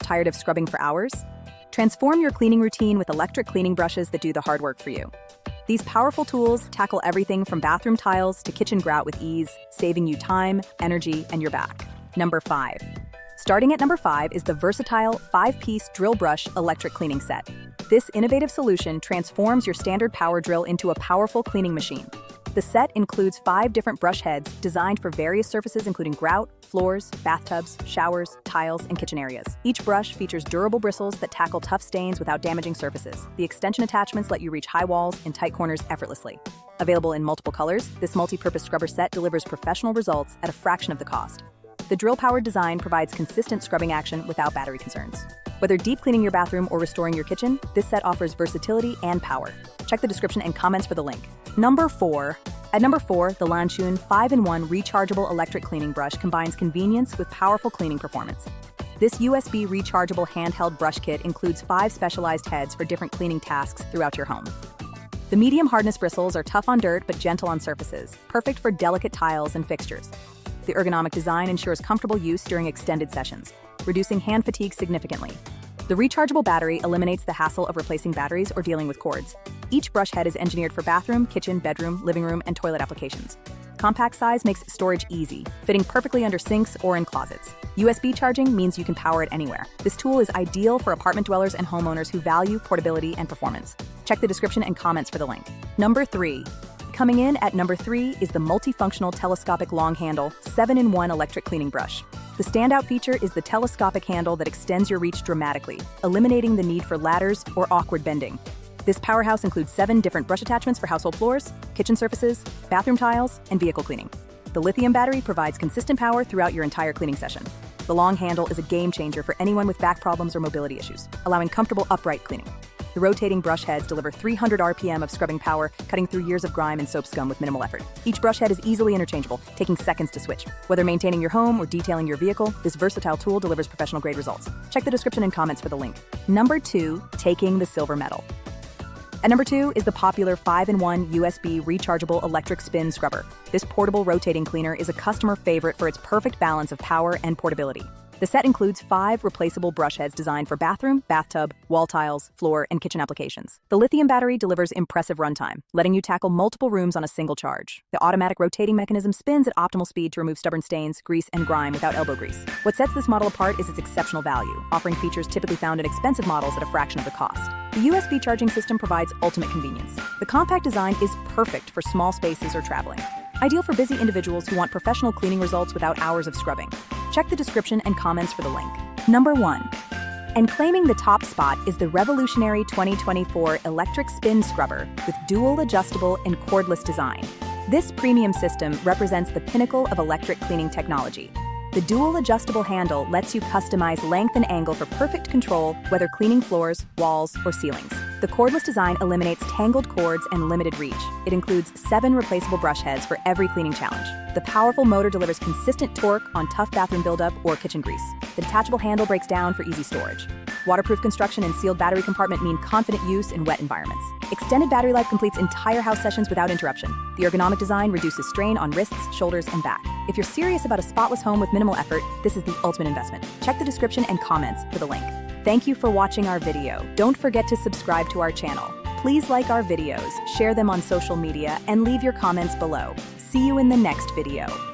Tired of scrubbing for hours? Transform your cleaning routine with electric cleaning brushes that do the hard work for you. These powerful tools tackle everything from bathroom tiles to kitchen grout with ease, saving you time, energy, and your back. Number 5. Starting at number 5 is the versatile 5-piece drill brush electric cleaning set. This innovative solution transforms your standard power drill into a powerful cleaning machine. The set includes 5 different brush heads designed for various surfaces including grout, floors, bathtubs, showers, tiles, and kitchen areas. Each brush features durable bristles that tackle tough stains without damaging surfaces. The extension attachments let you reach high walls and tight corners effortlessly. Available in multiple colors, this multi-purpose scrubber set delivers professional results at a fraction of the cost. The drill-powered design provides consistent scrubbing action without battery concerns. Whether deep cleaning your bathroom or restoring your kitchen, this set offers versatility and power. Check the description and comments for the link. Number 4. At number 4, the Lanchun 5-in-1 rechargeable electric cleaning brush combines convenience with powerful cleaning performance. This USB rechargeable handheld brush kit includes 5 specialized heads for different cleaning tasks throughout your home. The medium hardness bristles are tough on dirt but gentle on surfaces, perfect for delicate tiles and fixtures. The ergonomic design ensures comfortable use during extended sessions, reducing hand fatigue significantly. The rechargeable battery eliminates the hassle of replacing batteries or dealing with cords. Each brush head is engineered for bathroom, kitchen, bedroom, living room, and toilet applications. Compact size makes storage easy, fitting perfectly under sinks or in closets. USB charging means you can power it anywhere. This tool is ideal for apartment dwellers and homeowners who value portability and performance. Check the description and comments for the link. Number 3. Coming in at number 3 is the multifunctional telescopic long handle 7-in-1 electric cleaning brush. The standout feature is the telescopic handle that extends your reach dramatically, eliminating the need for ladders or awkward bending. This powerhouse includes 7 different brush attachments for household floors, kitchen surfaces, bathroom tiles, and vehicle cleaning. The lithium battery provides consistent power throughout your entire cleaning session. The long handle is a game changer for anyone with back problems or mobility issues, allowing comfortable upright cleaning. The rotating brush heads deliver 300 RPM of scrubbing power, cutting through years of grime and soap scum with minimal effort. Each brush head is easily interchangeable, taking seconds to switch. Whether maintaining your home or detailing your vehicle, this versatile tool delivers professional-grade results. Check the description and comments for the link. Number 2, taking the silver medal. At number 2 is the popular 5-in-1 USB rechargeable electric spin scrubber. This portable rotating cleaner is a customer favorite for its perfect balance of power and portability. The set includes 5 replaceable brush heads designed for bathroom, bathtub, wall tiles, floor, and kitchen applications. The lithium battery delivers impressive runtime, letting you tackle multiple rooms on a single charge. The automatic rotating mechanism spins at optimal speed to remove stubborn stains, grease, and grime without elbow grease. What sets this model apart is its exceptional value, offering features typically found in expensive models at a fraction of the cost. The USB charging system provides ultimate convenience. The compact design is perfect for small spaces or traveling. Ideal for busy individuals who want professional cleaning results without hours of scrubbing. Check the description and comments for the link. Number 1. And claiming the top spot is the revolutionary 2024 electric spin scrubber with dual adjustable and cordless design. This premium system represents the pinnacle of electric cleaning technology. The dual adjustable handle lets you customize length and angle for perfect control, whether cleaning floors, walls, or ceilings. The cordless design eliminates tangled cords and limited reach. It includes 7 replaceable brush heads for every cleaning challenge. The powerful motor delivers consistent torque on tough bathroom buildup or kitchen grease. The detachable handle breaks down for easy storage. Waterproof construction and sealed battery compartment mean confident use in wet environments. Extended battery life completes entire house sessions without interruption. The ergonomic design reduces strain on wrists, shoulders, and back. If you're serious about a spotless home with minimal effort, this is the ultimate investment. Check the description and comments for the link. Thank you for watching our video. Don't forget to subscribe to our channel. Please like our videos, share them on social media, and leave your comments below. See you in the next video.